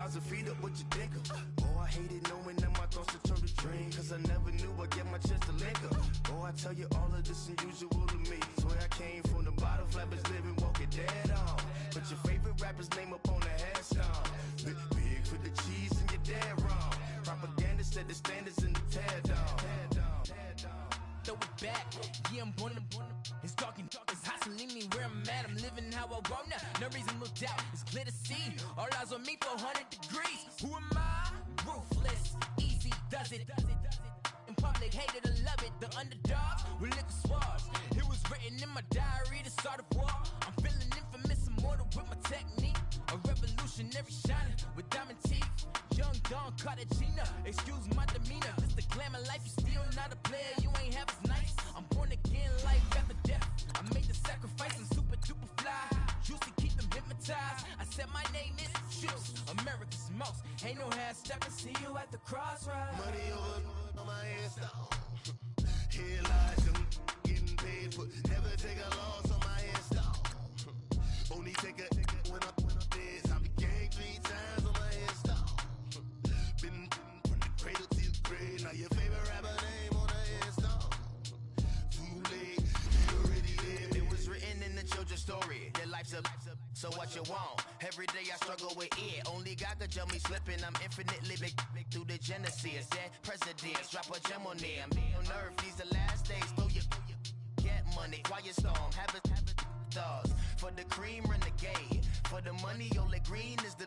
2,000 feet up with your dicker. Oh, I hated knowing that my thoughts to turn to dream, cause I never knew I'd get my chance to link up. Oh, I tell you all of this unusual to me. Swear I came from the bottom, flappers living, walking dead on. Put your favorite rapper's name up on the headstone. Big for the cheese and you're dead wrong. Propaganda set the standards in the tear down. Throw it back, yeah, I'm born to. It's talking, it's hot, so leave me where I'm at. I'm living how I want now. No reason to look out, it's clear to see. All eyes on me for 100 degrees. Who am I? Ruthless, easy, does it. In public, hated to love it. The underdogs with liquor swabs. It was written in my diary to start a war. I'm feeling infamous, immortal with my technique. A revolutionary shining with diamond teeth. Young Don Cartagena, excuse my demeanor. This the glamour life, you still not a player. You ain't half as nice. I'm born again, life after death. I made the sacrifice, I'm super duper fly. Used to keep them hypnotized. I said my name is Juice, America's most. Ain't no half stepping. See you at the crossroads. Money over on my headstone. Here lies young getting paid for. Never take a loss on my headstone. Only take a when I'm dead. I be gang 3 times on my headstone. Been from the cradle to the grave. Now your favorite rapper name on the headstone. Too late, you already lived. It was written in the children's story. Their life's up, so what you want? Every day I struggle with it. Only God could jump me slipping. I'm infinitely big through the genesis. Dead presidents, drop a gem on them. On earth, these the last days. Throw your get money, quiet storm. Have it thoughts. For the cream, renegade. For the money, only green is the.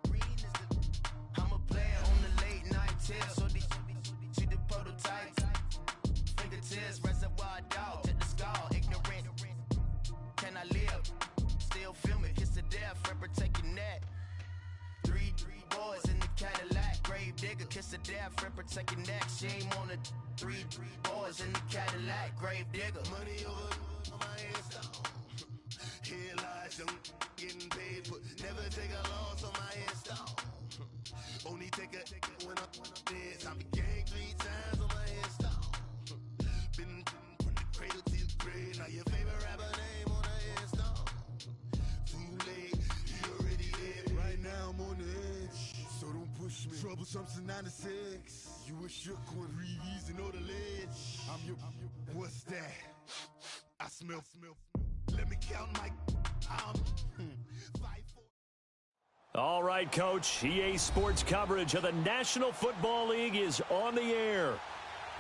I'm a player on the late night tips. So these see the prototype. Fingertips, reservoir dog to the skull. Ignorant. Can I live? Still film it. Kiss to death, rep protect your neck. Three boys in the Cadillac. Grave digger, kiss to death, rep protect your neck. Shame on the three boys in the Cadillac. Grave digger. Money over on my headstone. Here lies young getting paid for. Never take a loss on my headstone. Only take a when I'm dead. I be gang 3 times on my headstone. Been from the cradle to the grave. Now your favorite rapper name on the headstone. Too late, you already lived. Right now I'm on the edge, so don't push me. Troublesome since 96. You a shook one, Reeves and know the ledge. I'm your. What's that? I smell. Let me count my. All right, Coach. EA Sports coverage of the National Football League is on the air.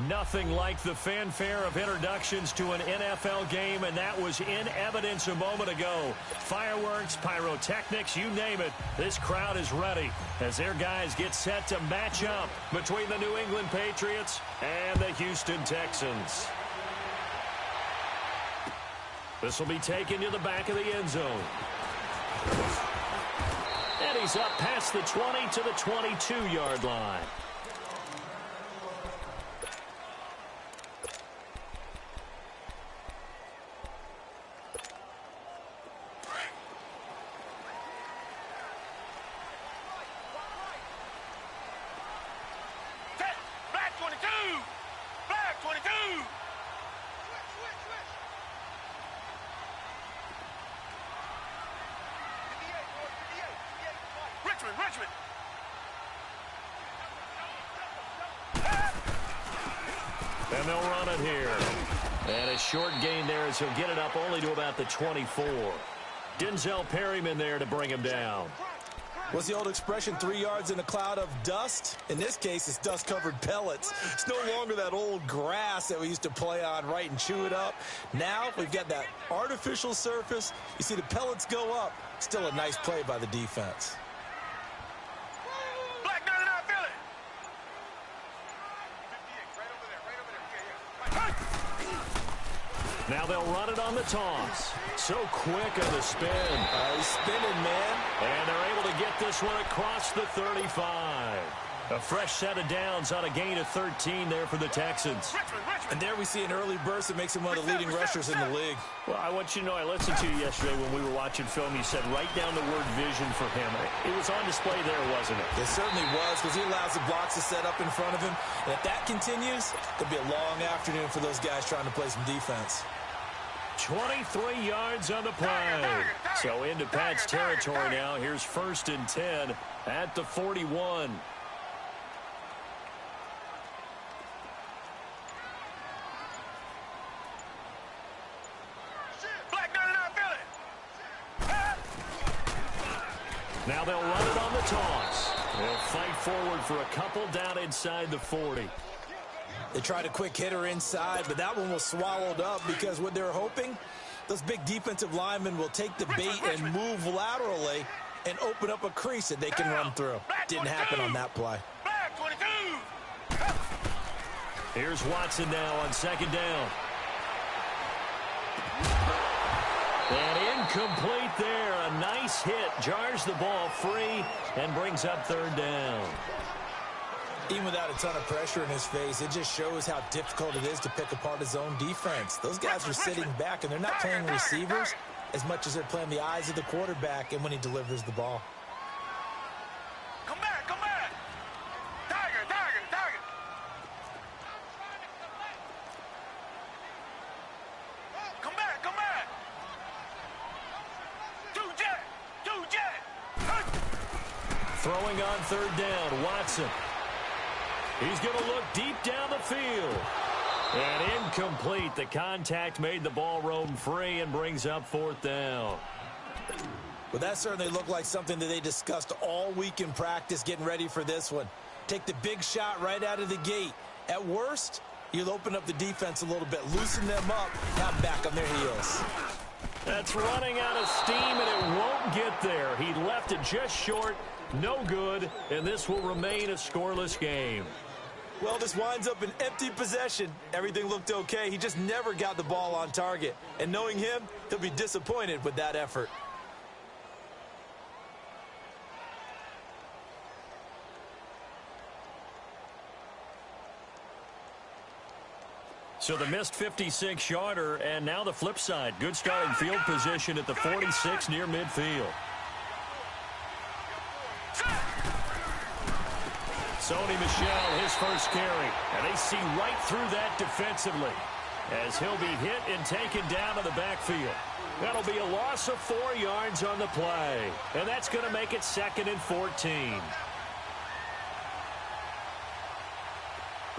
Nothing like the fanfare of introductions to an NFL game, and that was in evidence a moment ago. Fireworks, pyrotechnics, you name it. This crowd is ready as their guys get set to match up between the New England Patriots and the Houston Texans. This will be taken to the back of the end zone. And he's up past the 20 to the 22-yard line. And they'll run it here. And a short gain there as he'll get it up only to about the 24. Denzel Perryman there to bring him down. What's the old expression, 3 yards in a cloud of dust? In this case, it's dust-covered pellets. It's no longer that old grass that we used to play on, right, and chew it up. Now we've got that artificial surface. You see the pellets go up. Still a nice play by the defense. Now they'll run it on the toss. So quick on the spin. He's spinning, man. And they're able to get this one across the 35. A fresh set of downs on a gain of 13 there for the Texans. And there we see an early burst that makes him one of the leading rushers in the league. Well, I want you to know, I listened to you yesterday when we were watching film. You said write down the word vision for him. It was on display there, wasn't it? It certainly was, because he allows the blocks to set up in front of him. And if that continues, it'll be a long afternoon for those guys trying to play some defense. 23 yards on the play. So into Pat's territory now. Here's 1st and 10 at the 41. Now they'll run it on the toss. They'll fight forward for a couple down inside the 40. They tried a quick hitter inside, but that one was swallowed up because what they're hoping, those big defensive linemen will take the bait and move laterally and open up a crease that they can run through. Didn't happen on that play. Here's Watson now on 2nd down. And incomplete there. A nice hit. Jars the ball free and brings up 3rd down. Even without a ton of pressure in his face, it just shows how difficult it is to pick apart his own defense. Those guys are sitting back, and they're not playing receivers as much as they're playing the eyes of the quarterback and when he delivers the ball. Come back, come back. Tiger, tiger, tiger. Come back, come back. Two jet. Throwing on 3rd down, Watson. He's going to look deep down the field. And incomplete. The contact made the ball roam free and brings up 4th down. Well, that certainly looked like something that they discussed all week in practice getting ready for this one. Take the big shot right out of the gate. At worst, you'll open up the defense a little bit, loosen them up, have them back on their heels. That's running out of steam, and it won't get there. He left it just short. No good, and this will remain a scoreless game. Well, this winds up an empty possession. Everything looked okay. He just never got the ball on target. And knowing him, he'll be disappointed with that effort. So the missed 56-yarder, and now the flip side. Good starting field position at the 46 near midfield. Sony Michel, his first carry. And they see right through that defensively as he'll be hit and taken down in the backfield. That'll be a loss of 4 yards on the play. And that's going to make it 2nd and 14.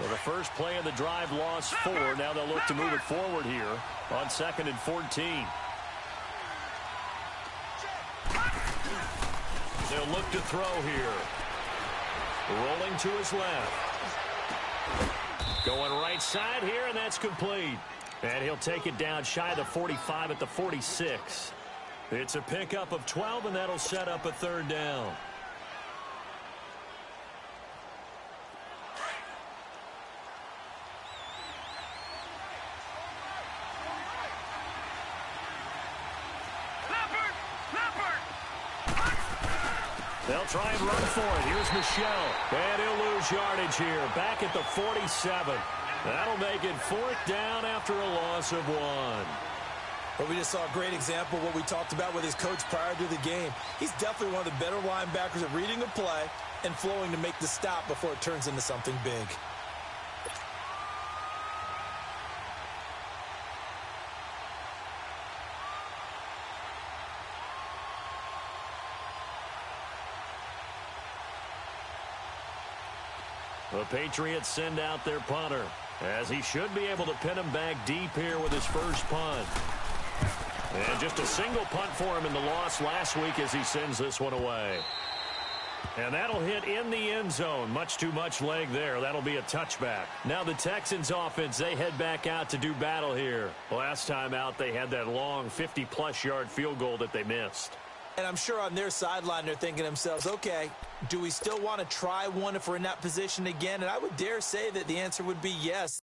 Well, the first play of the drive lost 4. Now they'll look to move it forward here on 2nd and 14. They'll look to throw here. Rolling to his left. Going right side here, and that's complete. And he'll take it down shy of the 45 at the 46. It's a pickup of 12, and that'll set up a 3rd down. They'll try and run for it. Here's Michel. And he'll lose yardage here. Back at the 47. That'll make it 4th down after a loss of 1. But we just saw a great example of what we talked about with his coach prior to the game. He's definitely one of the better linebackers at reading a play and flowing to make the stop before it turns into something big. The Patriots send out their punter, as he should be able to pin him back deep here with his first punt. And just a single punt for him in the loss last week as he sends this one away. And that'll hit in the end zone. Much too much leg there. That'll be a touchback. Now the Texans offense, they head back out to do battle here. Last time out, they had that long 50-plus yard field goal that they missed. And I'm sure on their sideline they're thinking to themselves, okay, do we still want to try one if we're in that position again? And I would dare say that the answer would be yes.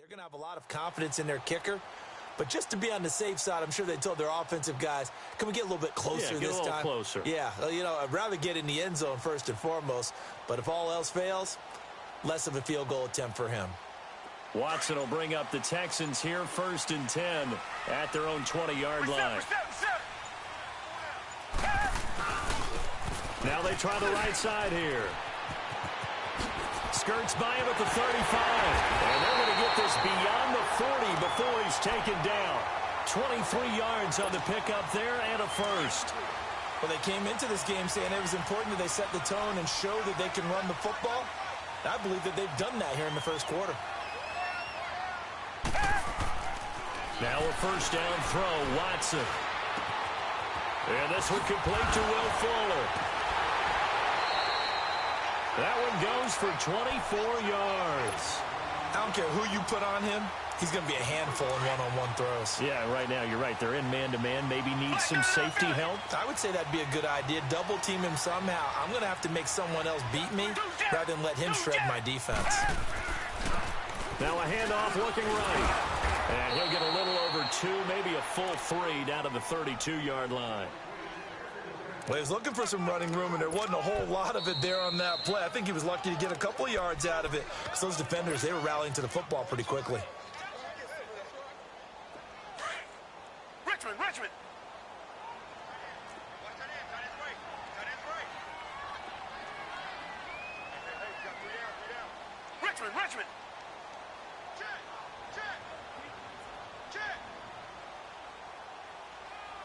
They're going to have a lot of confidence in their kicker. But just to be on the safe side, I'm sure they told their offensive guys, can we get a little bit closer this time? Yeah, get a little closer. Yeah, you know, I'd rather get in the end zone first and foremost. But if all else fails, less of a field goal attempt for him. Watson will bring up the Texans here, 1st and 10 at their own 20-yard line. Now they try the right side here. Skirts by him at the 35. And they're going to get this beyond the 40 before he's taken down. 23 yards on the pickup there and a first. Well, they came into this game saying it was important that they set the tone and show that they can run the football. I believe that they've done that here in the first quarter. Now a first down throw, Watson. And this one complete to Will Fuller. That one goes for 24 yards. I don't care who you put on him. He's going to be a handful in one-on-one throws. Yeah, right now, you're right. They're in man-to-man. Maybe need some safety help. I would say that'd be a good idea. Double team him somehow. I'm going to have to make someone else beat me rather than let him shred my defense. Now a handoff looking right. And he'll get a little over 2, maybe a full 3 down to the 32-yard line. Well, he was looking for some running room, and there wasn't a whole lot of it there on that play. I think he was lucky to get a couple of yards out of it because those defenders, they were rallying to the football pretty quickly. Richmond. Richmond.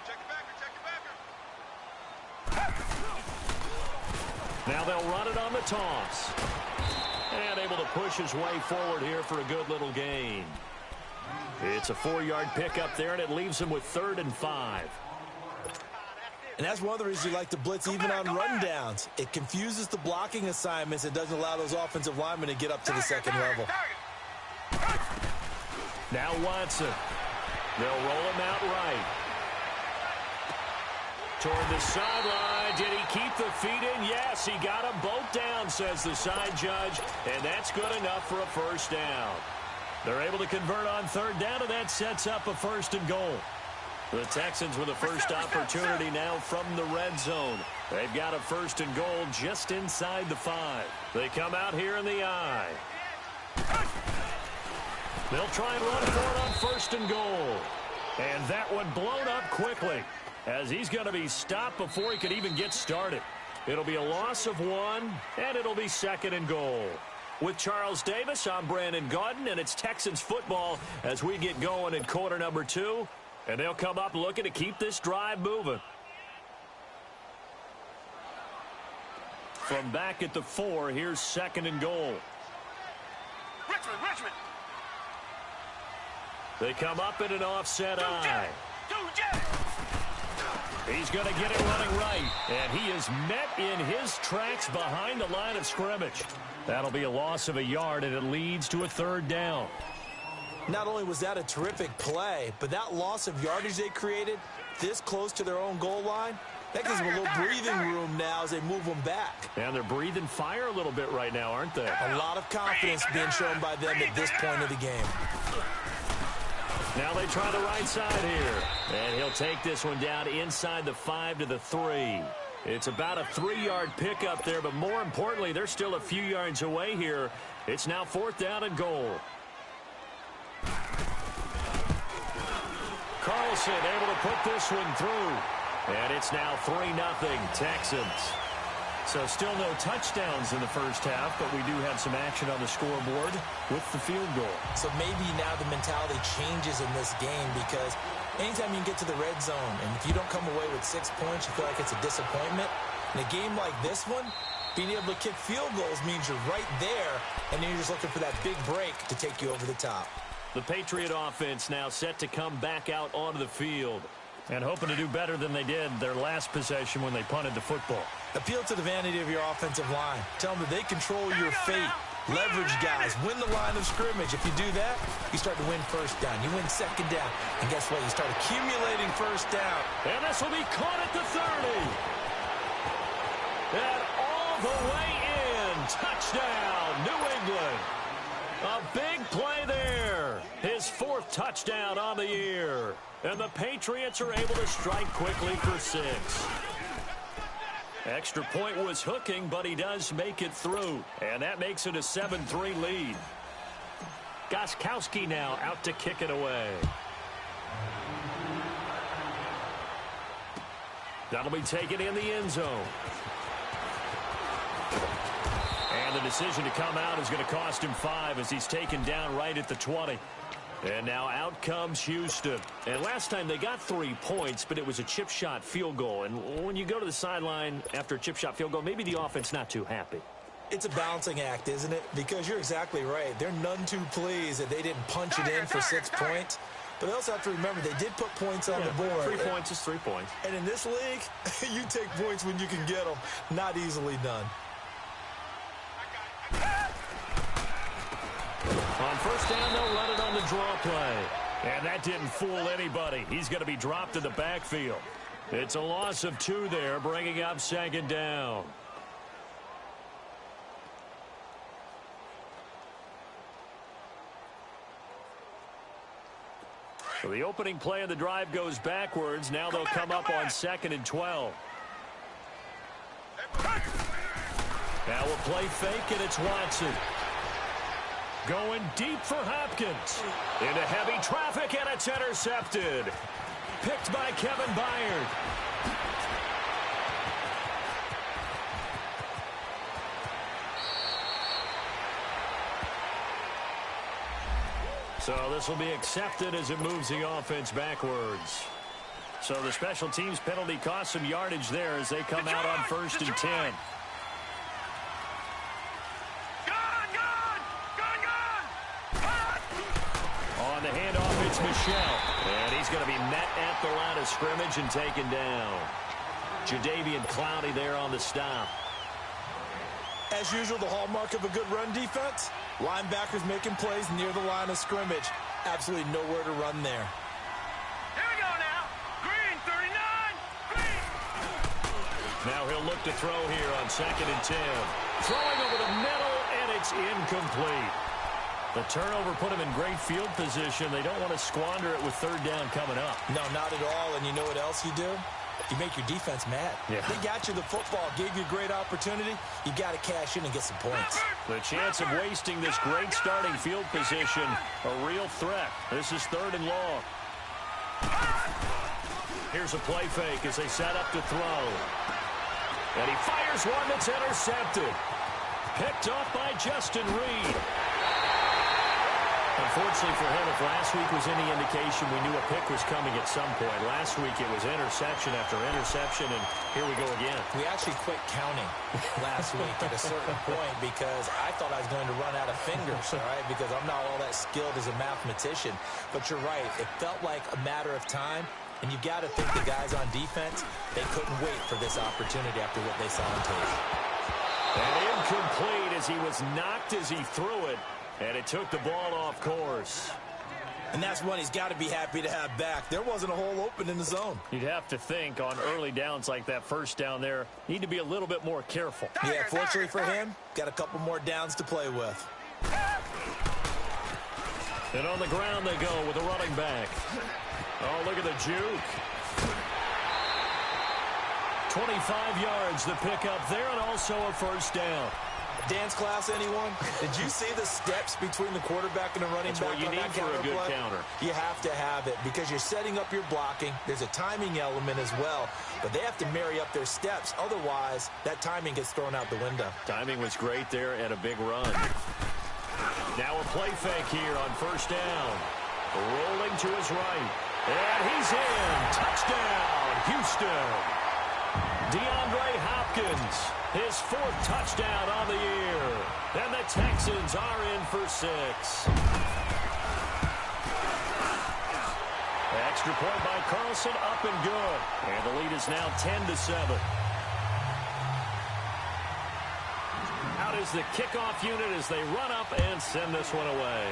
Check it backer. Now they'll run it on the toss. And able to push his way forward here for a good little gain. It's a 4-yard pickup there, and it leaves him with 3rd and 5. And that's one of the reasons you like to blitz even on rundowns. It confuses the blocking assignments. It doesn't allow those offensive linemen to get up to the second level. Now Watson. They'll roll him out right. Toward the sideline. Did he keep the feet in? Yes, he got them both down, says the side judge. And that's good enough for a first down. They're able to convert on 3rd down, and that sets up a 1st and goal. The Texans with a first opportunity now from the red zone. They've got a 1st and goal just inside the 5. They come out here in the I. They'll try and run for it on 1st and goal. And that one blown up quickly as he's going to be stopped before he could even get started. It'll be a loss of 1, and it'll be 2nd and goal. With Charles Davis, I'm Brandon Gaudin, and it's Texans football as we get going in quarter number 2. And they'll come up looking to keep this drive moving. From back at the 4, here's 2nd and goal. Richmond. They come up in an offset I. He's going to get it running right. And he is met in his tracks behind the line of scrimmage. That'll be a loss of a yard, and it leads to a 3rd down. Not only was that a terrific play, but that loss of yardage they created this close to their own goal line, that gives them a little breathing room now as they move them back. And they're breathing fire a little bit right now, aren't they? A lot of confidence being shown by them at this point of the game. Now they try the right side here. And he'll take this one down inside the 5 to the 3. It's about a 3-yard pickup there, but more importantly, they're still a few yards away here. It's now 4th down and goal. Carlson able to put this one through. And it's now 3-0 Texans. So still no touchdowns in the first half, but we do have some action on the scoreboard with the field goal. So maybe now the mentality changes in this game because anytime you get to the red zone and if you don't come away with 6 points, you feel like it's a disappointment. In a game like this one, being able to kick field goals means you're right there, and then you're just looking for that big break to take you over the top. The Patriot offense now set to come back out onto the field and hoping to do better than they did their last possession when they punted the football. Appeal to the vanity of your offensive line. Tell them that they control your fate. Leverage guys. Win the line of scrimmage. If you do that, you start to win 1st down. You win 2nd down. And guess what? You start accumulating 1st down. And this will be caught at the 30. And all the way in. Touchdown, New England. A big play there. His 4th touchdown on the year. And the Patriots are able to strike quickly for 6. Extra point was hooking, but he does make it through. And that makes it a 7-3 lead. Gostkowski now out to kick it away. That'll be taken in the end zone. And the decision to come out is going to cost him 5 as he's taken down right at the 20. And now out comes Houston. And last time they got 3 points, but it was a chip shot field goal. And when you go to the sideline after a chip shot field goal, maybe the offense not too happy. It's a balancing act, isn't it? Because you're exactly right. They're none too pleased that they didn't punch it in for 6 points. But they also have to remember they did put points on the board. 3 points is 3 points. And in this league, you take points when you can get them. Not easily done. On first down, they'll run it on the draw play. And that didn't fool anybody. He's going to be dropped in the backfield. It's a loss of 2 there, bringing up 2nd down. So the opening play of the drive goes backwards. Now they'll come up on 2nd and 12. Now a play fake, and it's Watson. Going deep for Hopkins. Into heavy traffic, and it's intercepted. Picked by Kevin Byard. So this will be accepted as it moves the offense backwards. So the special teams penalty costs some yardage there as they come out on 1st and 10. On the handoff, it's Michel. And he's going to be met at the line of scrimmage and taken down. Jadeveon Clowney there on the stop. As usual, the hallmark of a good run defense, linebackers making plays near the line of scrimmage. Absolutely nowhere to run there. Here we go now. Green, 39. Green. Now he'll look to throw here on 2nd and 10. Throwing over the middle, and it's incomplete. The turnover put him in great field position. They don't want to squander it with 3rd down coming up. No, not at all. And you know what else you do? You make your defense mad. Yeah. They got you the football, gave you a great opportunity. You got to cash in and get some points. The chance of wasting this great starting field position, a real threat. This is 3rd and long. Here's a play fake as they set up to throw. And he fires one that's intercepted. Picked off by Justin Reed. Unfortunately for him, if last week was any indication, we knew a pick was coming at some point. Last week it was interception after interception, and here we go again. We actually quit counting last week at a certain point because I thought I was going to run out of fingers, all right, because I'm not all that skilled as a mathematician. But you're right. It felt like a matter of time, and you've got to think the guys on defense, they couldn't wait for this opportunity after what they saw on tape. And incomplete as he was knocked as he threw it. And it took the ball off course. And that's one he's got to be happy to have back. There wasn't a hole open in the zone. You'd have to think on early downs like that first down there, need to be a little bit more careful. Yeah, fortunately for him, got a couple more downs to play with. And on the ground they go with a running back. Oh, look at the juke. 25 yards the pickup there, and also a 1st down. Dance class, anyone? Did you see the steps between the quarterback and the running back? That's what you need for a good counter. You have to have it because you're setting up your blocking. There's a timing element as well, but they have to marry up their steps. Otherwise, that timing gets thrown out the window. Timing was great there and a big run. Now a play fake here on 1st down. Rolling to his right. And he's in. Touchdown, Houston. DeAndre Hopkins, his 4th touchdown on the year. And the Texans are in for 6. Extra point by Carlson, up and good. And the lead is now 10-7. Out is the kickoff unit as they run up and send this one away.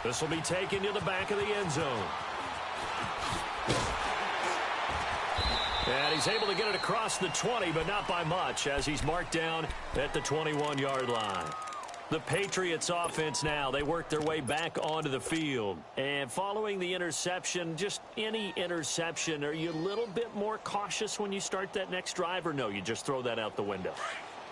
This will be taken to the back of the end zone. And he's able to get it across the 20, but not by much, as he's marked down at the 21-yard line. The Patriots offense now, they work their way back onto the field. And following the interception, just any interception, are you a little bit more cautious when you start that next drive, or no, you just throw that out the window?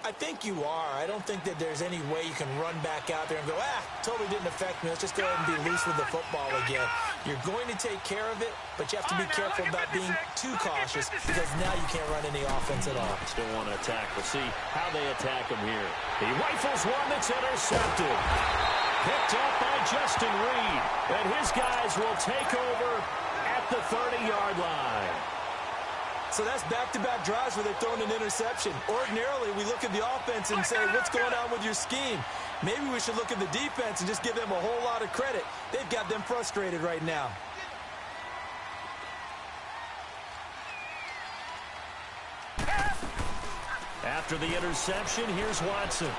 I think you are. I don't think that there's any way you can run back out there and go, totally didn't affect me. Let's just go ahead and be loose with the football again. You're going to take care of it, but you have to be careful about being too cautious because now you can't run any offense at all. Still want to attack. We'll see how they attack him here. He rifles one that's intercepted. Picked up by Justin Reed. And his guys will take over at the 30-yard line. So that's back-to-back drives where they're throwing an interception. Ordinarily, we look at the offense and say, what's going on with your scheme? Maybe we should look at the defense and just give them a whole lot of credit. They've got them frustrated right now. After the interception, here's Watson.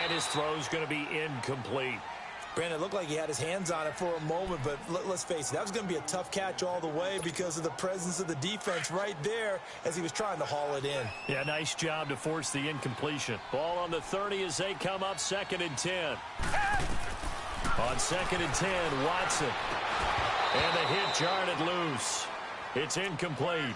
And his throw's going to be incomplete. Brandon, it looked like he had his hands on it for a moment, but let's face it, that was going to be a tough catch all the way because of the presence of the defense right there as he was trying to haul it in. Yeah, nice job to force the incompletion. Ball on the 30 as they come up 2nd and 10. On 2nd and 10, Watson. And the hit jarred it loose. It's incomplete.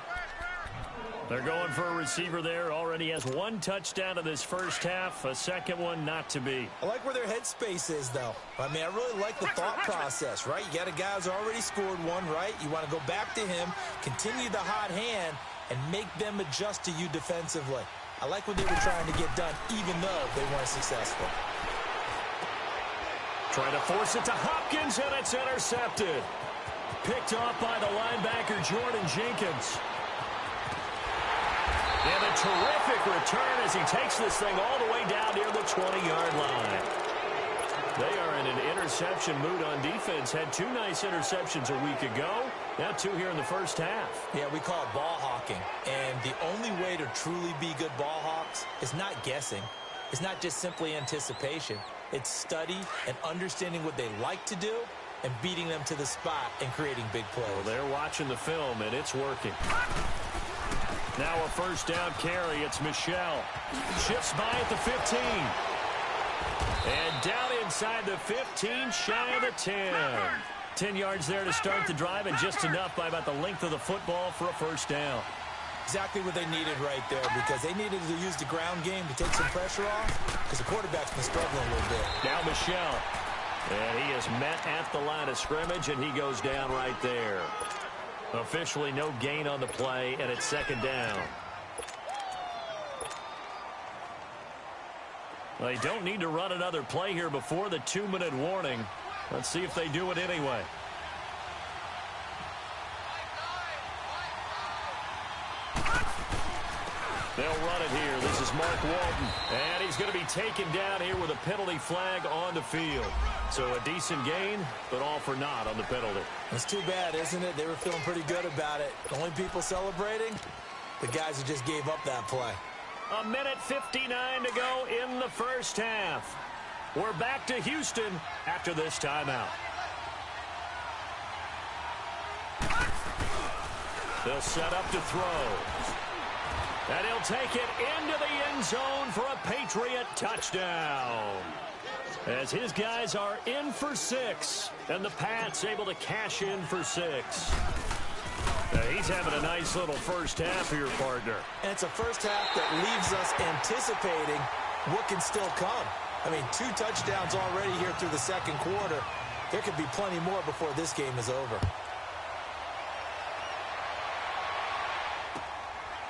They're going for a receiver there. Already has one touchdown in this first half. A second one not to be. I like where their headspace is, though. I mean, I really like the thought process, right? You got a guy who's already scored one, right? You want to go back to him, continue the hot hand, and make them adjust to you defensively. I like what they were trying to get done, even though they weren't successful. Trying to force it to Hopkins, and it's intercepted. Picked off by the linebacker, Jordan Jenkins. And a terrific return as he takes this thing all the way down near the 20-yard line. They are in an interception mood on defense. Had two nice interceptions a week ago. Now two here in the first half. Yeah, we call it ball hawking. And the only way to truly be good ball hawks is not guessing. It's not just simply anticipation. It's study and understanding what they like to do and beating them to the spot and creating big plays. Well, they're watching the film, and it's working. Now a first down carry. It's Michelle. Shifts by at the 15. And down inside the 15, shy of the 10. 10 yards there to start the drive, and just enough by about the length of the football for a first down. Exactly what they needed right there, because they needed to use the ground game to take some pressure off, because the quarterback's been struggling a little bit. Now Michelle. And he is met at the line of scrimmage, and he goes down right there. Officially no gain on the play, and it's second down. Well, they don't need to run another play here before the 2-minute warning. Let's see if they do it anyway. They'll run it here. This is Mark Walton. And he's going to be taken down here with a penalty flag on the field. So a decent gain, but all for naught on the penalty. It's too bad, isn't it? They were feeling pretty good about it. The only people celebrating, the guys who just gave up that play. 1:59 to go in the first half. We're back to Houston after this timeout. They'll set up to throw. And he'll take it into the end zone for a Patriot touchdown. As his guys are in for 6. And the Pats able to cash in for 6. Now he's having a nice little first half here, partner. And it's a first half that leaves us anticipating what can still come. I mean, 2 touchdowns already here through the second quarter. There could be plenty more before this game is over.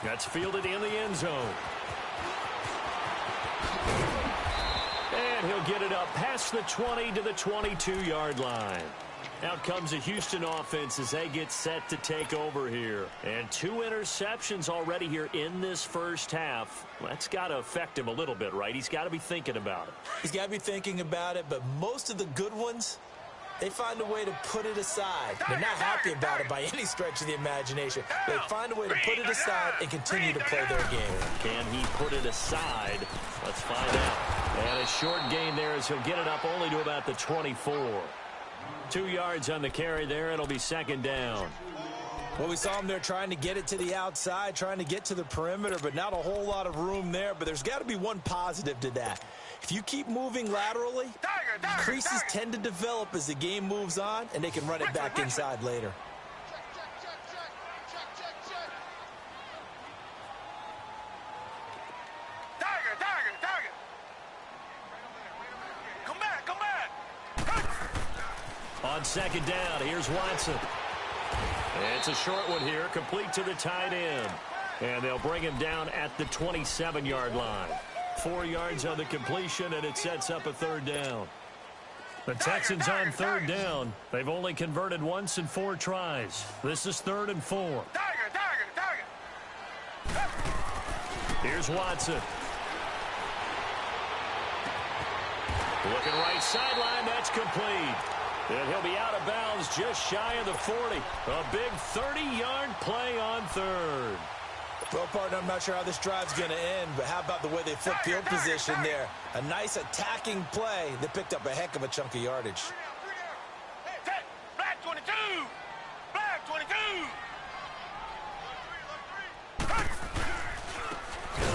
That's fielded in the end zone. And he'll get it up past the 20 to the 22-yard line. Out comes the Houston offense as they get set to take over here. And 2 interceptions already here in this first half. That's got to affect him a little bit, right? He's got to be thinking about it. He's got to be thinking about it, but most of the good ones, they find a way to put it aside. They're not happy about it by any stretch of the imagination. They find a way to put it aside and continue to play their game. Can he put it aside? Let's find out. And a short gain there as he'll get it up only to about the 24. 2 yards on the carry there. It'll be second down. Well, we saw him there trying to get it to the outside, trying to get to the perimeter, but not a whole lot of room there. But there's got to be one positive to that. If you keep moving laterally, creases tend to develop as the game moves on, and they can run it back inside later. On second down, here's Watson. It's a short one here, complete to the tight end. And they'll bring him down at the 27-yard line. 4 yards on the completion, and it sets up a third down. The Texans on third down. They've only converted once in 4 tries. This is 3rd and 4. Here's Watson. Looking right sideline, that's complete. And he'll be out of bounds just shy of the 40. A big 30-yard play on third. Well, partner, I'm not sure how this drive's going to end, but how about the way they flip field position there? A nice attacking play that picked up a heck of a chunk of yardage. Black 22! Black 22!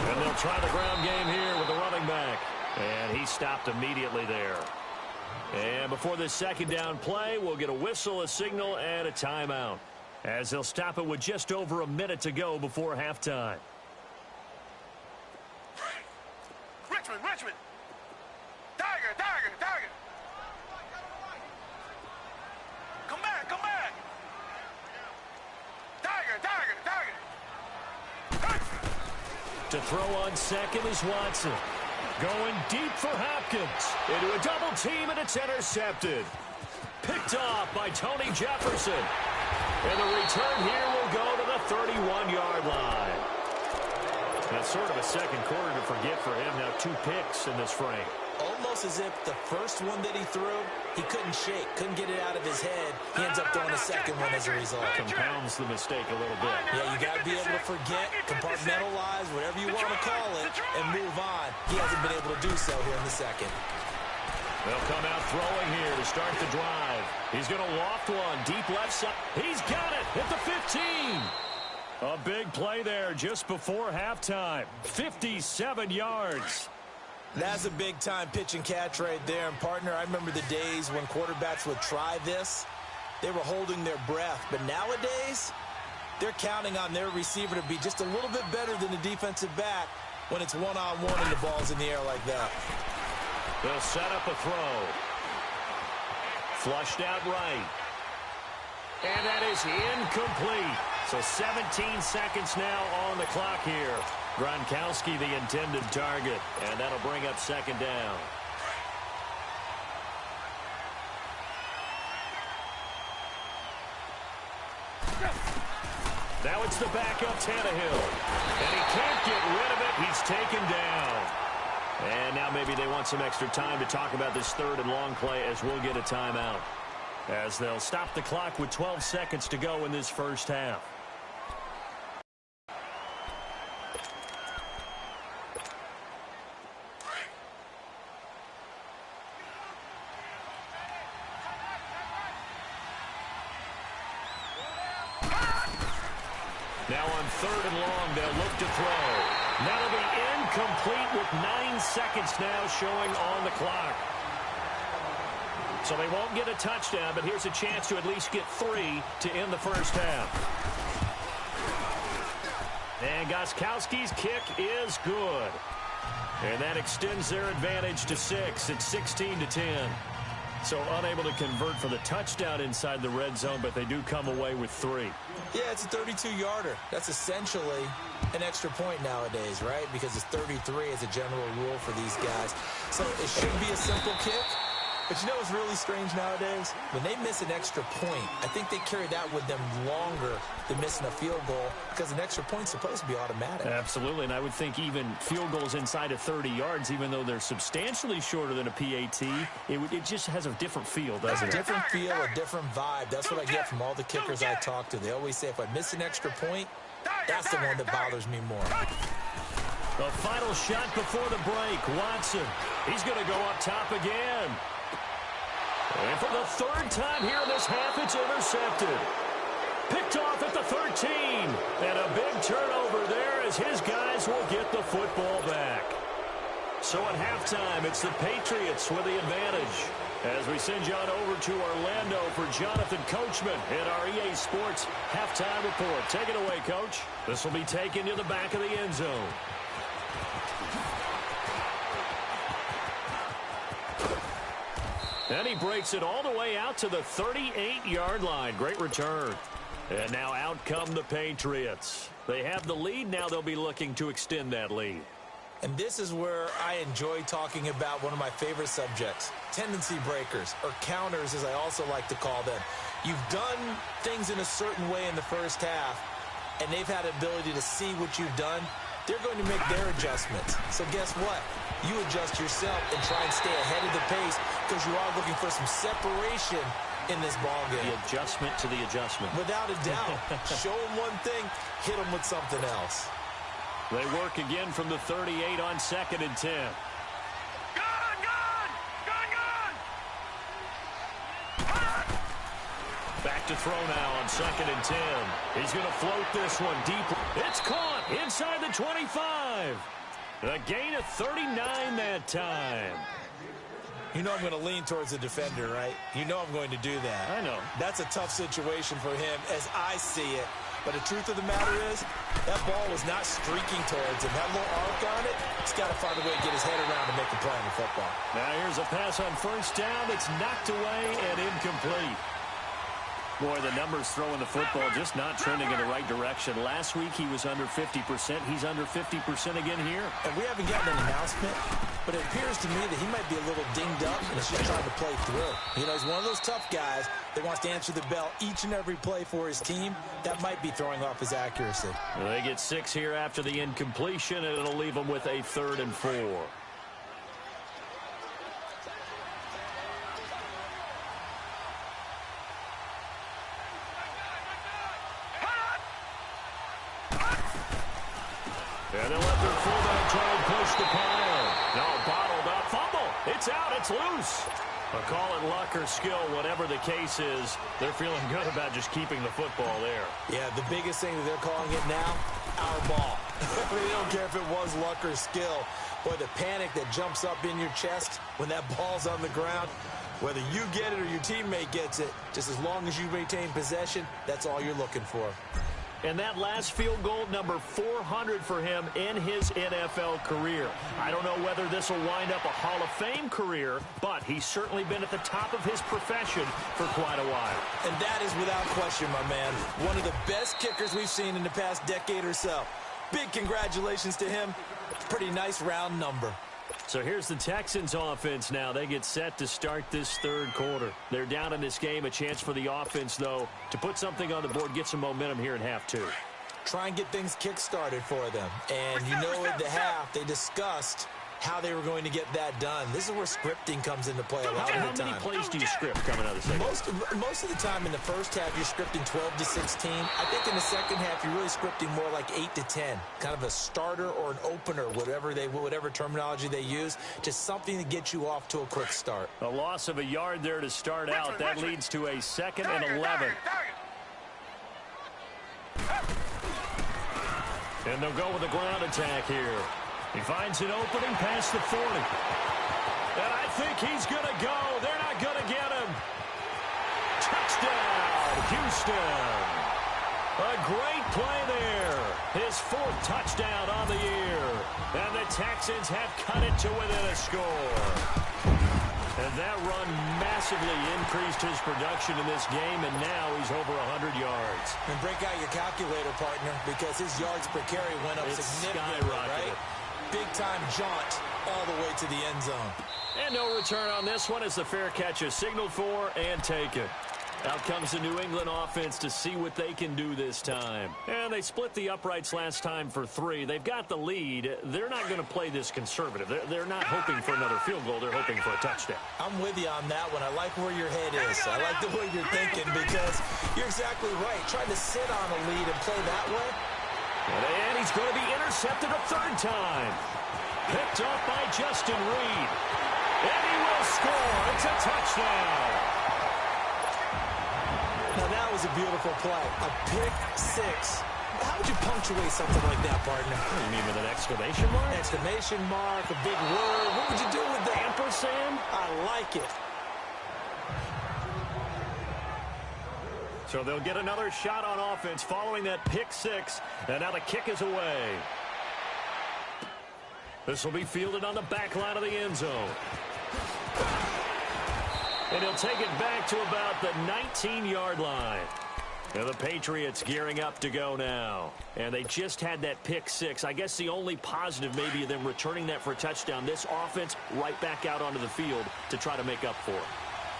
And they'll try the ground game here with the running back. And he stopped immediately there. And before this second down play, we'll get a whistle, a signal, and a timeout, as they'll stop it with just over a minute to go before halftime. Richmond! Tiger! Come back! Tiger! To throw on second is Watson. Going deep for Hopkins. Into a double team, and it's intercepted. Picked off by Tony Jefferson. And the return here will go to the 31-yard line. That's sort of a second quarter to forget for him. Now 2 picks in this frame. Almost as if the first one that he threw, he couldn't shake, couldn't get it out of his head. He ends up throwing a second one as a result. Compounds the mistake a little bit. Yeah, you got to be able to forget, compartmentalize, whatever you want to call it, and move on. He hasn't been able to do so here in the second. They'll come out throwing here to start the drive. He's going to loft one deep left side. He's got it at the 15. A big play there just before halftime. 57 yards. That's a big-time pitch and catch right there. And, partner, I remember the days when quarterbacks would try this. They were holding their breath. But nowadays, they're counting on their receiver to be just a little bit better than the defensive back when it's one-on-one and the ball's in the air like that. They'll set up a throw. Flushed out right. And that is incomplete. So 17 seconds now on the clock here. Gronkowski the intended target, and that'll bring up second down. Now it's the backup Tannehill. And he can't get rid of it. He's taken down. And now maybe they want some extra time to talk about this third and long play as we'll get a timeout, as they'll stop the clock with 12 seconds to go in this first half. Now on third and long, they'll look to throw. That'll be incomplete with 9 seconds now showing on the clock. So they won't get a touchdown, but here's a chance to at least get 3 to end the first half. And Gostkowski's kick is good. And that extends their advantage to 6. It's 16-10. So unable to convert for the touchdown inside the red zone, but they do come away with 3. Yeah, it's a 32-yarder. That's essentially an extra point nowadays, right? Because it's 33 as a general rule for these guys. So it should be a simple kick. But you know what's really strange nowadays? When they miss an extra point, I think they carry that with them longer than missing a field goal, because an extra point's supposed to be automatic. Absolutely, and I would think even field goals inside of 30 yards, even though they're substantially shorter than a PAT, it just has a different feel, doesn't it? A different feel, a different vibe. That's what I get from all the kickers I talk to. They always say, if I miss an extra point, that's the one that bothers me more. The final shot before the break, Watson. He's going to go up top again. And for the third time here in this half, it's intercepted. Picked off off at the 13. And a big turnover there as his guys will get the football back. So at halftime, it's the Patriots with the advantage. As we send you on over to Orlando for Jonathan Coachman in our EA Sports halftime report. Take it away, Coach. This will be taken to the back of the end zone. And he breaks it all the way out to the 38-yard line. Great return. And now out come the Patriots. They have the lead. Now they'll be looking to extend that lead. And this is where I enjoy talking about one of my favorite subjects, tendency breakers, or counters as I also like to call them. You've done things in a certain way in the first half, and they've had the ability to see what you've done. They're going to make their adjustments. So guess what? You adjust yourself and try and stay ahead of the pace because you are looking for some separation in this ballgame. The adjustment to the adjustment. Without a doubt. Show them one thing, hit them with something else. They work again from the 38 on 2nd and 10. Back to throw now on 2nd and 10. He's going to float this one deep. It's caught inside the 25. A gain of 39 that time. You know I'm going to lean towards the defender, right? You know I'm going to do that. I know. That's a tough situation for him as I see it. But the truth of the matter is, that ball was not streaking towards him. That little arc on it, he's got to find a way to get his head around to make the play in the football. Now here's a pass on first down that's knocked away and incomplete. Boy, the numbers throwing the football just not trending in the right direction. Last week he was under 50%. He's under 50% again here. And we haven't gotten an announcement, but it appears to me that he might be a little dinged up and is just trying to play through. You know, he's one of those tough guys that wants to answer the bell each and every play for his team. That might be throwing off his accuracy. Well, they get 6 here after the incompletion, and it'll leave them with a 3rd and 4. And they'll let their fullback try and push the pile. No, bottled up. Fumble. It's out. It's loose. But call it luck or skill, whatever the case is, they're feeling good about just keeping the football there. Yeah, the biggest thing that they're calling it now, our ball. They don't care if it was luck or skill. Boy, the panic that jumps up in your chest when that ball's on the ground, whether you get it or your teammate gets it, just as long as you maintain possession, that's all you're looking for. And that last field goal, number 400 for him in his NFL career. I don't know whether this will wind up a Hall of Fame career, but he's certainly been at the top of his profession for quite a while. And that is without question, my man, one of the best kickers we've seen in the past decade or so. Big congratulations to him. Pretty nice round number. So here's the Texans offense now. They get set to start this 3rd quarter. They're down in this game. A chance for the offense, though, to put something on the board, get some momentum here in half 2. Try and get things kick-started for them. And you know at the half, they discussed how they were going to get that done. This is where scripting comes into play a lot of the time. How many plays do you script coming out of the second? Most of the time in the first half, you're scripting 12 to 16. I think in the second half, you're really scripting more like 8 to 10. Kind of a starter or an opener, whatever terminology they use. Just something to get you off to a quick start. A loss of a yard there to start out. That leads to a 2nd and 11. And they'll go with a ground attack here. He finds an opening past the 40. And I think he's going to go. They're not going to get him. Touchdown, Houston. A great play there. His 4th touchdown on the year. And the Texans have cut it to within a score. And that run massively increased his production in this game, and now he's over 100 yards. And break out your calculator, partner, because his yards per carry went up significantly, right? Big-time jaunt all the way to the end zone. And no return on this one as the fair catch is signaled for and taken. Out comes the New England offense to see what they can do this time. And they split the uprights last time for 3. They've got the lead. They're not going to play this conservative. They're not hoping for another field goal. They're hoping for a touchdown. I'm with you on that one. I like where your head is. I like the way you're thinking because you're exactly right. Trying to sit on a lead and play that way. And he's going to be intercepted a 3rd time. Picked off by Justin Reed. And he will score. It's a touchdown. Now that was a beautiful play. A pick six. How would you punctuate something like that, partner? You mean with an exclamation mark? Exclamation mark, a big word. What would you do with that? Ampersand? I like it. So they'll get another shot on offense following that pick six. And now the kick is away. This will be fielded on the back line of the end zone. And he'll take it back to about the 19-yard line. And the Patriots gearing up to go now. And they just had that pick six. I guess the only positive maybe of them returning that for a touchdown. This offense right back out onto the field to try to make up for it.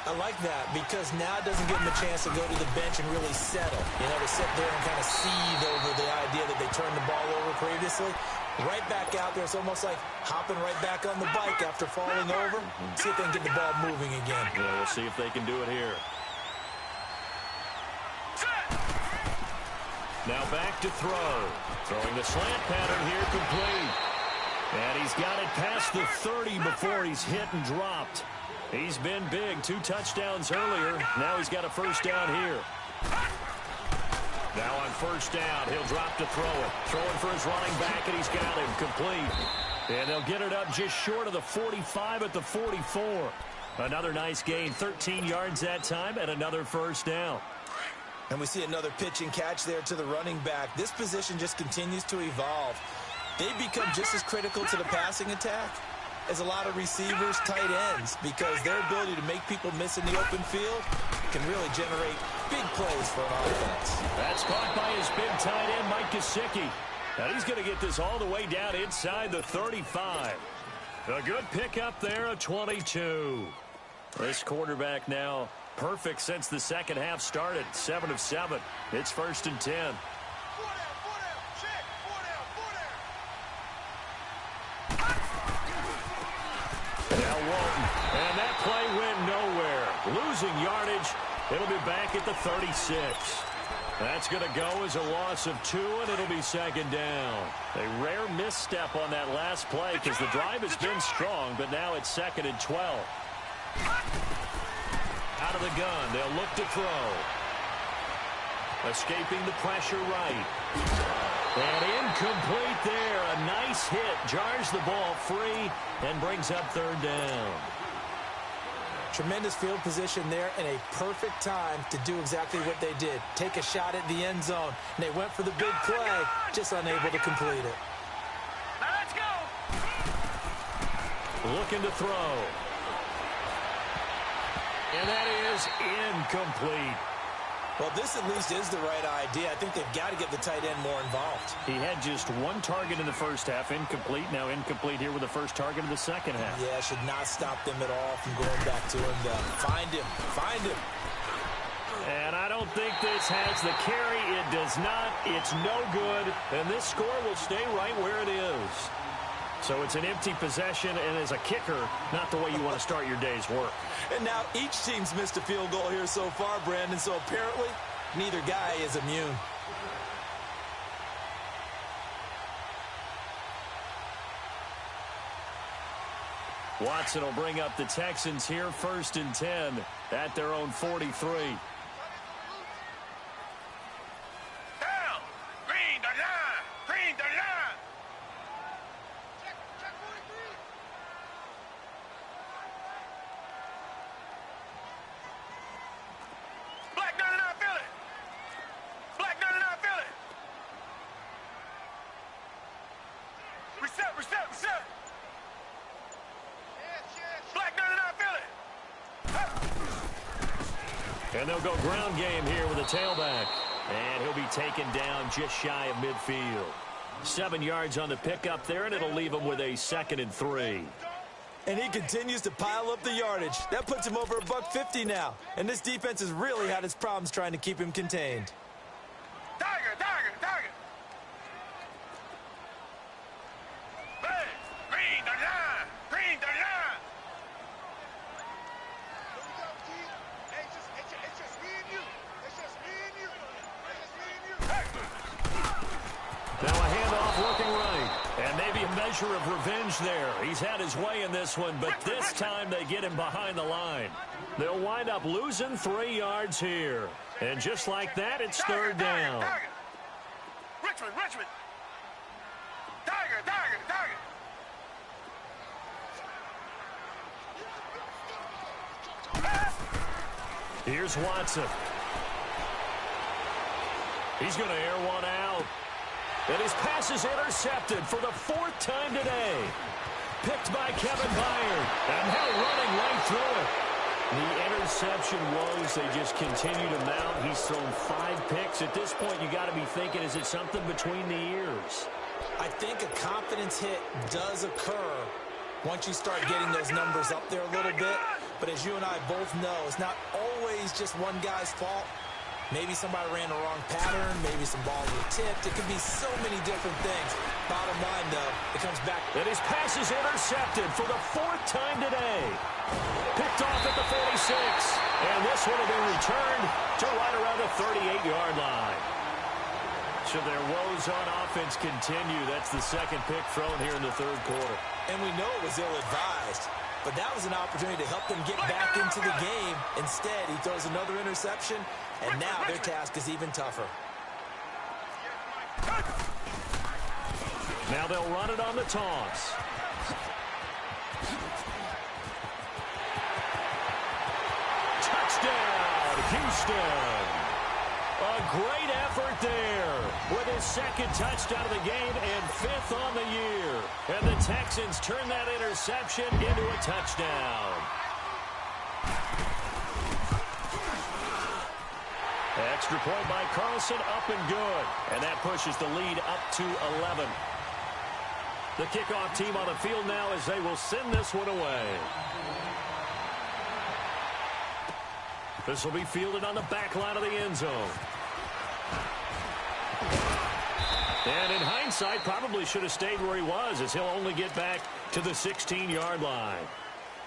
I like that because now it doesn't give them a chance to go to the bench and really settle. You know, to sit there and kind of seethe over the idea that they turned the ball over previously. Right back out there. It's almost like hopping right back on the bike after falling over. See if they can get the ball moving again. Yeah, we'll see if they can do it here. Now back to throw. Throwing the slant pattern here complete. And he's got it past the 30 before he's hit and dropped. He's been big. 2 touchdowns earlier. Now he's got a first down here. Now on first down, he'll drop to throw it. Throwing for his running back, and he's got him complete. And they'll get it up just short of the 45 at the 44. Another nice gain, 13 yards that time, and another first down. And we see another pitch and catch there to the running back. This position just continues to evolve. They become just as critical to the passing attack as a lot of receivers, tight ends, because their ability to make people miss in the open field can really generate big plays for an offense. That's caught by his big tight end, Mike Gesicki. Now he's going to get this all the way down inside the 35. A good pickup there, a 22. This quarterback now perfect since the second half started. 7 of 7. It's 1st and 10. Now Walton, and that play went nowhere. Losing yardage. It'll be back at the 36. That's going to go as a loss of 2, and it'll be 2nd down. A rare misstep on that last play because the drive has been strong, but now it's 2nd and 12. Out of the gun, they'll look to throw. Escaping the pressure right. And incomplete there. A nice hit. Jars the ball free and brings up 3rd down. Tremendous field position there and a perfect time to do exactly what they did. Take a shot at the end zone. And they went for the big play, just unable to complete it. Now let's go. Looking to throw. And that is incomplete. Well, this at least is the right idea. I think they've got to get the tight end more involved. He had just 1 target in the first half, incomplete. Now incomplete here with the first target of the second half. Yeah, should not stop them at all from going back to him. Find him. Find him. And I don't think this has the carry. It does not. It's no good. And this score will stay right where it is. So it's an empty possession, and as a kicker, not the way you want to start your day's work. And now each team's missed a field goal here so far, Brandon, so apparently neither guy is immune. Watson will bring up the Texans here, 1st and 10 at their own 43. Down. Green the line. Green the line. Black 99 Philly. Black 99 Philly. Reset, reset, reset. Black 99 Philly. And they'll go ground game here with a tailback. And he'll be taken down just shy of midfield. 7 yards on the pickup there, and it'll leave him with a 2nd and 3. And he continues to pile up the yardage. That puts him over $150 now. And this defense has really had its problems trying to keep him contained. Tiger, tiger, tiger. Hey, green the line. Green the line. It's just me and you. It's just me and you. It's just me and you. Hey. Now a handoff looking right. And maybe a measure of revenge there. He's had his way in this one, but this time they get him behind the line. They'll wind up losing 3 yards here. And just like that, it's third down. Richmond. Tiger. Here's Watson. He's going to air one out. And his pass is intercepted for the fourth time today. Picked by Kevin Byard. And now running right through it. The interception was they just continue to mount. He's thrown 5 picks. At this point, you got to be thinking, is it something between the ears? I think a confidence hit does occur once you start getting those numbers up there a little bit. But as you and I both know, it's not always just one guy's fault. Maybe somebody ran the wrong pattern. Maybe some balls were tipped. It could be so many different things. Bottom line, though, it comes back. And his pass is intercepted for the 4th time today. Picked off at the 46. And this one will be returned to right around the 38-yard line. So their woes on offense continue. That's the second pick thrown here in the third quarter. And we know it was ill-advised. But that was an opportunity to help them get back into the game. Instead, he throws another interception, and now their task is even tougher. Now they'll run it on the toss. Touchdown, Houston. A great effort there with his second touchdown of the game and 5th on the year. And the Texans turn that interception into a touchdown. Extra point by Carlson, up and good. And that pushes the lead up to 11. The kickoff team on the field now as they will send this one away. This will be fielded on the back line of the end zone. And in hindsight, probably should have stayed where he was, as he'll only get back to the 16-yard line.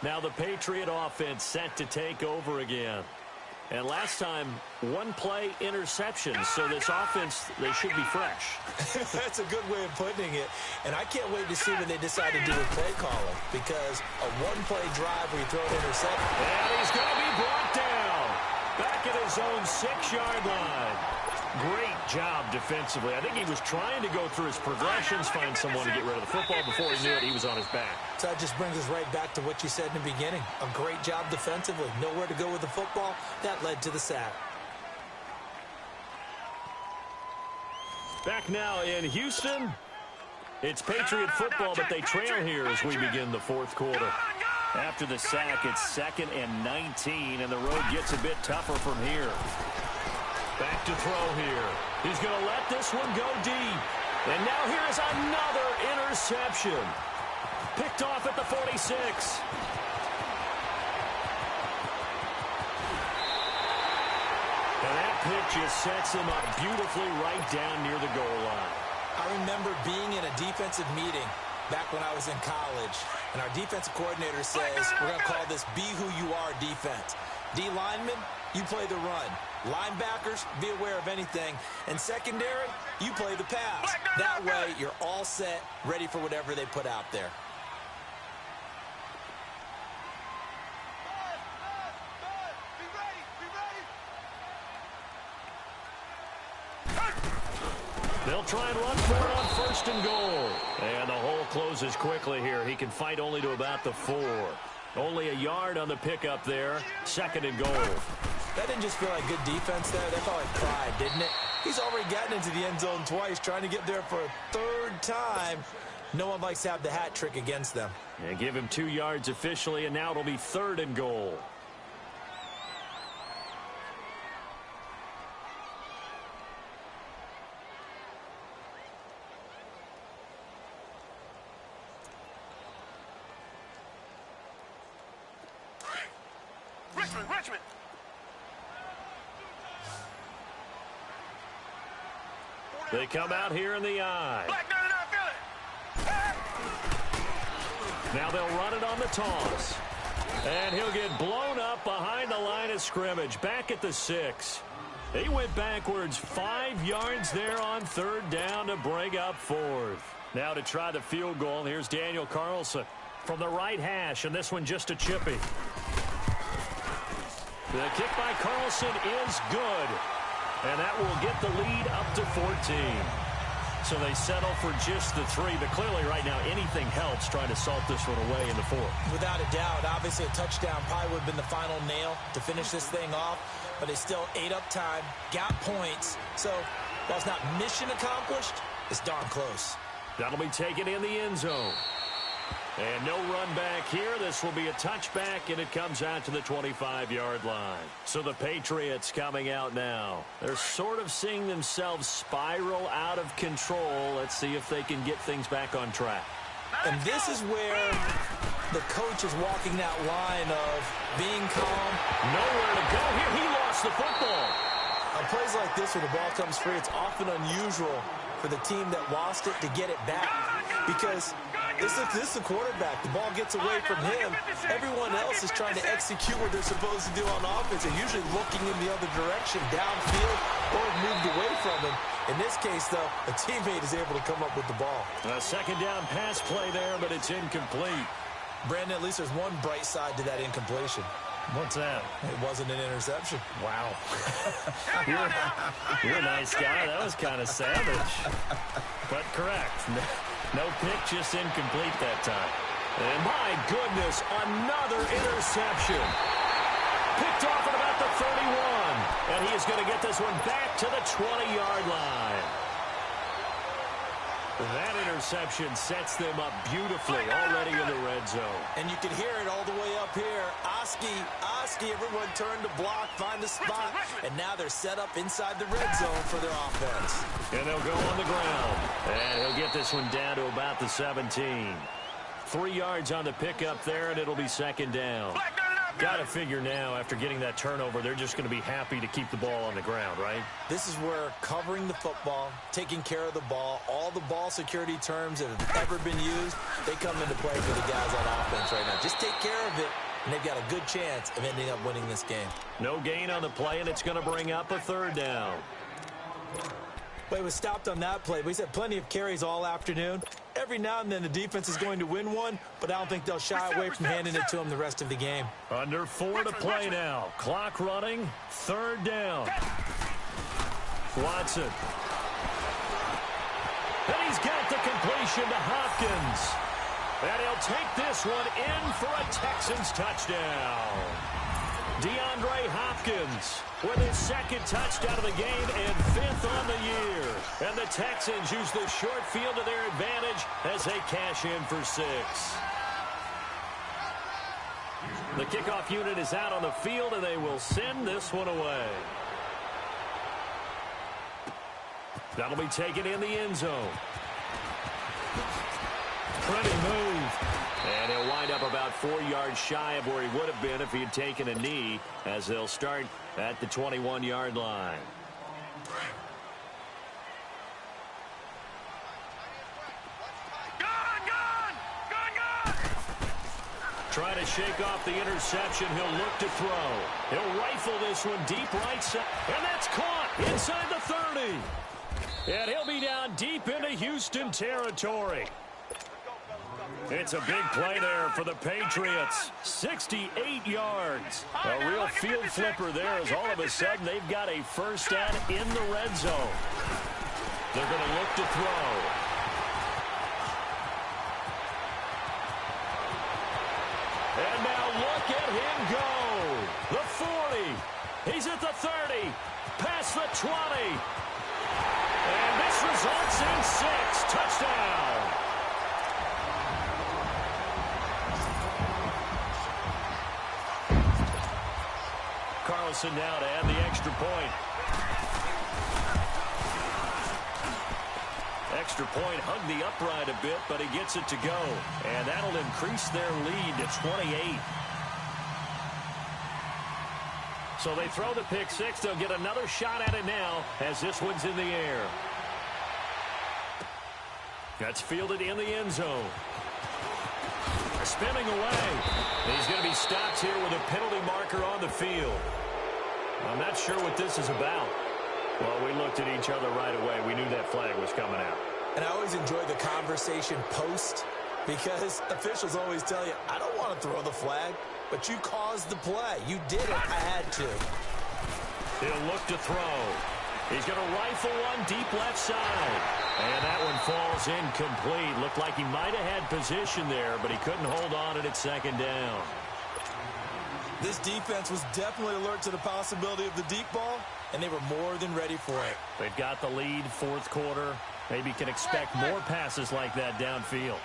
Now the Patriot offense set to take over again. And last time, 1-play interception. So this offense, they should be fresh. That's a good way of putting it. And I can't wait to see what they decide to do with play calling. Because a 1-play drive where you throw an interception. And he's going to be brought down. Back at his own 6-yard line. Great job defensively. I think he was trying to go through his progressions, find someone to get rid of the football. Before he knew it, he was on his back. So that just brings us right back to what you said in the beginning. A great job defensively. Nowhere to go with the football. That led to the sack. Back now in Houston. It's Patriot football, but they trail here as we begin the fourth quarter. After the sack, it's 2nd and 19, and the road gets a bit tougher from here. Back to throw here. He's going to let this one go deep. And now here is another interception. Picked off at the 46. And that pick just sets him up beautifully right down near the goal line. I remember being in a defensive meeting back when I was in college, and our defensive coordinator says, we're going to call this be who you are defense. D linemen, you play the run. Linebackers, be aware of anything. And secondary, you play the pass. That way, you're all set, ready for whatever they put out there. They'll try and run for it on 1st and goal. And the hole closes quickly here. He can fight only to about the 4. Only a yard on the pickup there. 2nd and goal. That didn't just feel like good defense there. That felt like pride, didn't it? He's already gotten into the end zone twice, trying to get there for a 3rd time. No one likes to have the hat trick against them. And give him 2 yards officially, and now it'll be 3rd and goal. Richmond. They come out here in the eye. Now they'll run it on the toss. And he'll get blown up behind the line of scrimmage. Back at the 6. He went backwards 5 yards there on 3rd down to bring up 4th. Now to try the field goal, here's Daniel Carlson from the right hash, and this one just a chippy. The kick by Carlson is good. And that will get the lead up to 14. So they settle for just the 3. But clearly right now anything helps trying to salt this one away in the 4th. Without a doubt. Obviously a touchdown probably would have been the final nail to finish this thing off. But they still ate up time, got points. So while it's not mission accomplished, it's darn close. That'll be taken in the end zone. And no run back here. This will be a touchback, and it comes out to the 25-yard line. So the Patriots coming out now. They're sort of seeing themselves spiral out of control. Let's see if they can get things back on track. And this is where the coach is walking that line of being calm. Nowhere to go here. He lost the football. On plays like this where the ball comes free, it's often unusual for the team that lost it to get it back. Because this is the quarterback. The ball gets away from him. Everyone else is trying to execute what they're supposed to do on offense. They're usually looking in the other direction, downfield, or moved away from him. In this case, though, a teammate is able to come up with the ball. A second down pass play there, but it's incomplete. Brandon, at least there's one bright side to that incompletion. What's that? It wasn't an interception. Wow. You're a nice guy. That was kind of savage. But correct. No pick, just incomplete that time. And my goodness, another interception. Picked off at about the 31. And he is going to get this one back to the 20-yard line. That interception sets them up beautifully already in the red zone. And you can hear it all the way up here. Oski, everyone turned to block, find a spot, and now they're set up inside the red zone for their offense. And they'll go on the ground. And he'll get this one down to about the 17. 3 yards on the pickup there, and it'll be second down. Got to figure now, after getting that turnover, they're just going to be happy to keep the ball on the ground, right? This is where covering the football, taking care of the ball, all the ball security terms that have ever been used, they come into play for the guys on offense right now. Just take care of it, and they've got a good chance of ending up winning this game. No gain on the play, and it's going to bring up a third down. Well, it was stopped on that play, but he's had plenty of carries all afternoon. Every now and then the defense is going to win one, but I don't think they'll shy away from handing it to him the rest of the game. Under 4 to play now. Clock running. Third down. Watson. And he's got the completion to Hopkins. And he'll take this one in for a Texans touchdown. DeAndre Hopkins with his second touchdown of the game and 5th on the year. And the Texans use the short field to their advantage as they cash in for 6. The kickoff unit is out on the field, and they will send this one away. That'll be taken in the end zone. Pretty move. And he'll wind up about 4 yards shy of where he would have been if he had taken a knee, as they'll start at the 21-yard line. Trying to shake off the interception. He'll look to throw. He'll rifle this one deep right side. And that's caught inside the 30. And he'll be down deep into Houston territory. It's a big play there for the Patriots. 68 yards. A real field flipper there, as all of a sudden they've got a first down in the red zone. They're going to look to throw. And now look at him go. The 40. He's at the 30. Past the 20. And this results in 6. Touchdown. Carlson now to add the extra point. Extra point hugged the upright a bit, but he gets it to go. And that'll increase their lead to 28. So they throw the pick 6. They'll get another shot at it now as this one's in the air. That's fielded in the end zone. Spinning away. He's going to be stopped here with a penalty marker on the field. I'm not sure what this is about. Well, we looked at each other right away. We knew that flag was coming out. And I always enjoy the conversation post, because officials always tell you, I don't want to throw the flag. but you caused the play. You did it. I had to. He'll look to throw. He's going to rifle one deep left side. And that one falls incomplete. Looked like he might have had position there, but he couldn't hold on at second down. This defense was definitely alert to the possibility of the deep ball, and they were more than ready for it. They've got the lead, fourth quarter. Maybe can expect more passes like that downfield.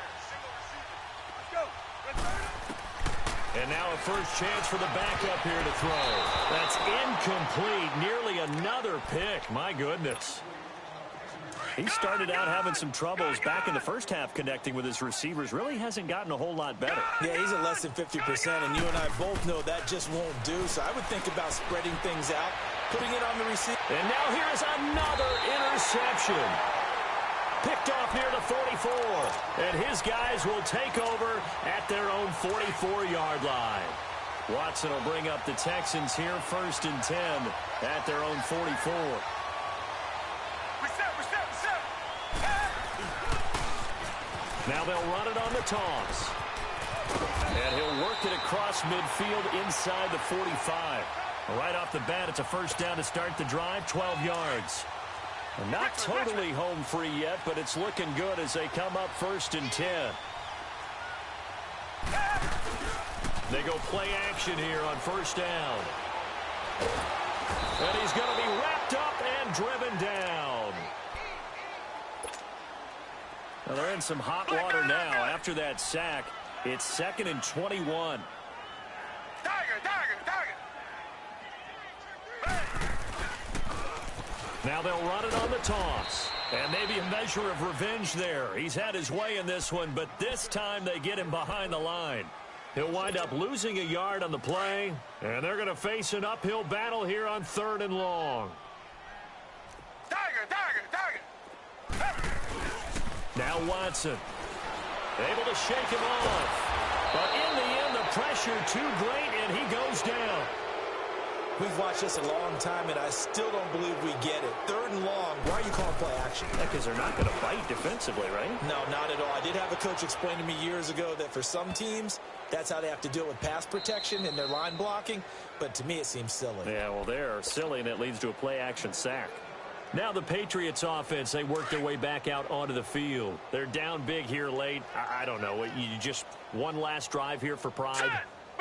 And now a first chance for the backup here to throw. That's incomplete. Nearly another pick. My goodness. He started out having some troubles back in the first half connecting with his receivers. Really hasn't gotten a whole lot better. Yeah, he's at less than 50%, and you and I both know that just won't do. So I would think about spreading things out, putting it on the receiver. And now here's another interception. Picked off near the 44. And his guys will take over at their own 44-yard line. Watson will bring up the Texans here, 1st and 10 at their own 44. Now they'll run it on the toss. And he'll work it across midfield inside the 45. Right off the bat, it's a first down to start the drive, 12 yards. Not totally home free yet, but it's looking good as they come up 1st and 10. They go play action here on first down. And he's going to be wrapped up and driven down. Well, they're in some hot water now after that sack. It's 2nd and 21. Now they'll run it on the toss. And maybe a measure of revenge there. He's had his way in this one, but this time they get him behind the line. He'll wind up losing a yard on the play, and they're going to face an uphill battle here on 3rd and long. Now Watson, able to shake him off. But in the end, the pressure too great, and he goes down. We've watched this a long time, and I still don't believe we get it. 3rd and long, why are you calling play action? Yeah, because they're not going to bite defensively, right? No, not at all. I did have a coach explain to me years ago that for some teams, that's how they have to deal with pass protection and their line blocking. But to me, it seems silly. Yeah, well, they're silly, and it leads to a play action sack. Now the Patriots offense, they work their way back out onto the field. They're down big here late. I don't know. You just one last drive here for pride?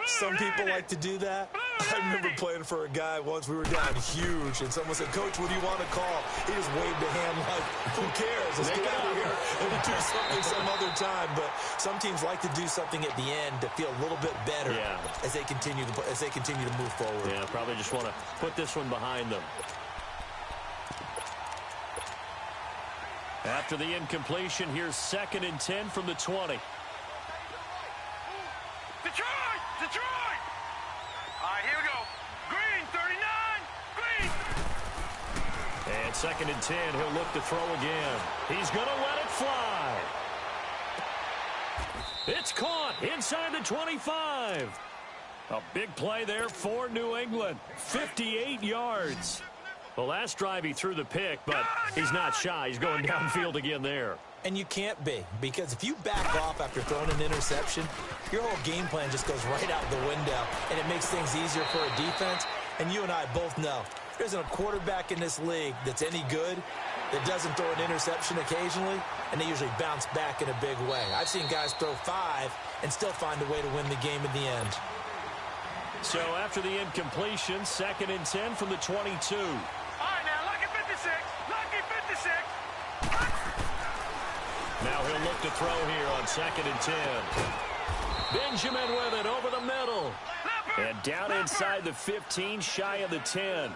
Some people like to do that. I remember playing for a guy once. We were down huge, and someone said, "Coach, what do you want to call?" He just waved a hand like, "Who cares? Let's get out of here and do something some other time." But some teams like to do something at the end to feel a little bit better as they continue to move forward. Yeah, probably just want to put this one behind them. After the incompletion, here's 2nd and 10 from the 20. Detroit! All right, here we go. Green, 39, green. And 2nd and 10, he'll look to throw again. He's going to let it fly. It's caught inside the 25. A big play there for New England. 58 yards. The last drive he threw the pick, but he's not shy. He's going downfield again there. And you can't be, because if you back off after throwing an interception, your whole game plan just goes right out the window, and it makes things easier for a defense. And you and I both know there isn't a quarterback in this league that's any good that doesn't throw an interception occasionally, and they usually bounce back in a big way. I've seen guys throw 5 and still find a way to win the game in the end. So after the incompletion, 2nd and 10 from the 22. All right, now, lucky 56. Lucky 56. Now he'll look to throw here on 2nd and 10. Benjamin with it over the middle. And down inside the 15, shy of the 10.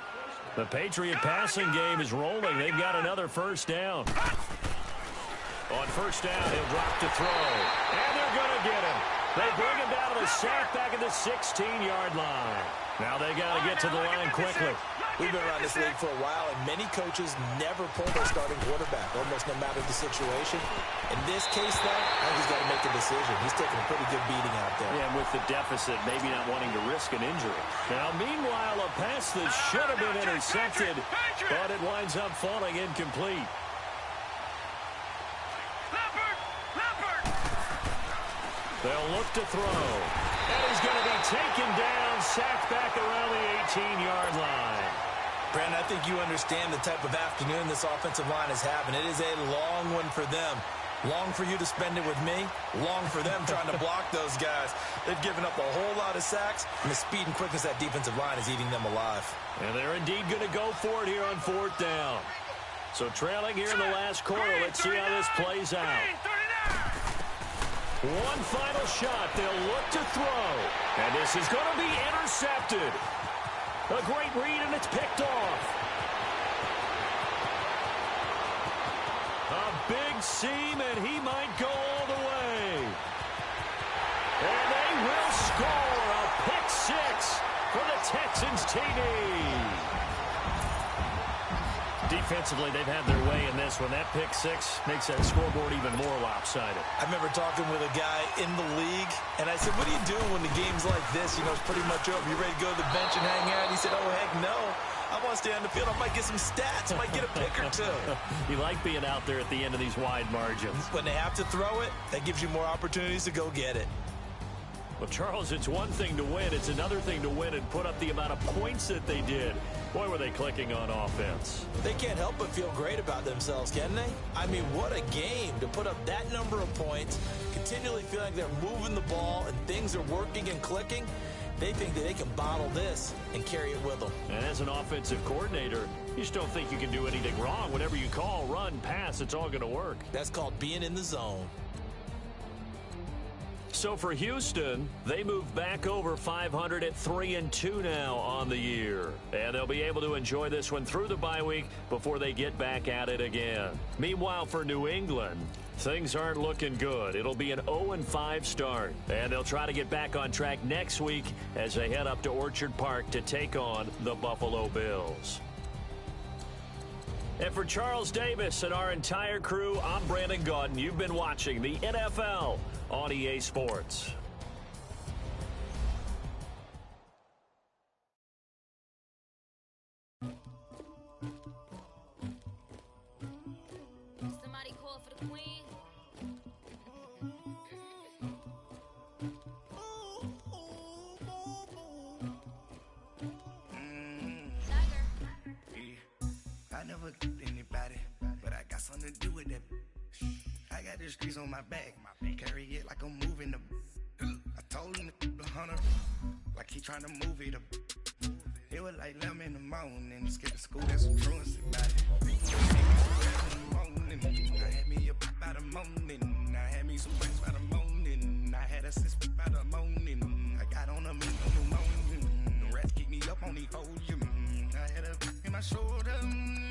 The Patriot passing game is rolling. They've got another first down. On first down, he'll drop to throw. And they're going to get him. They bring him down to the sack back at the 16-yard line. Now they got to get to the line quickly. We've been around this league for a while, and many coaches never pull their starting quarterback, almost no matter the situation. In this case, though, I think he's got to make a decision. He's taking a pretty good beating out there. Yeah, and with the deficit, maybe not wanting to risk an injury. Now, meanwhile, a pass that should have been intercepted, but it winds up falling incomplete. They'll look to throw. And he's going to be taken down, sacked back around the 18-yard line. Brandon, I think you understand the type of afternoon this offensive line is having. It is a long one for them. Long for you to spend it with me. Long for them trying to block those guys. They've given up a whole lot of sacks, and the speed and quickness of that defensive line is eating them alive. And they're indeed going to go for it here on 4th down. So trailing here in the last quarter. Let's see how this plays out. One final shot. They'll look to throw. And this is going to be intercepted. A great read, and it's picked off. A big seam, and he might go all the way. And they will score a pick six for the Texans TD. Defensively, they've had their way in this one. That pick six makes that scoreboard even more lopsided. I remember talking with a guy in the league, and I said, what are you doing when the game's like this? You know, it's pretty much over. You ready to go to the bench and hang out? He said, oh, heck no. I want to stay on the field. I might get some stats. I might get a pick or two. You like being out there at the end of these wide margins. When they have to throw it, that gives you more opportunities to go get it. Well, Charles, it's one thing to win. It's another thing to win and put up the amount of points that they did. Boy, were they clicking on offense. They can't help but feel great about themselves, can they? I mean, what a game to put up that number of points, continually feel like they're moving the ball and things are working and clicking. They think that they can bottle this and carry it with them. And as an offensive coordinator, you just don't think you can do anything wrong. Whatever you call, run, pass, it's all going to work. That's called being in the zone. So for Houston, they move back over 500 at 3-2 now on the year. And they'll be able to enjoy this one through the bye week before they get back at it again. Meanwhile, for New England, things aren't looking good. It'll be an 0-5 start. And they'll try to get back on track next week as they head up to Orchard Park to take on the Buffalo Bills. And for Charles Davis and our entire crew, I'm Brandon Gaudin. You've been watching the NFL on EA Sports. Somebody call for the queen. I never anybody, but I got something to do with that. I got the streets on my back, carry it like I'm moving the. I told him the hunter, like he trying to move it up. It was like 11 in the morning, skip to school, that's some truancy about it. I had me a by the morning, I had me some friends by the morning, I had a sister by the morning, I got on a meat in the morning, the rats keep me up on the podium, I had a in my shoulder.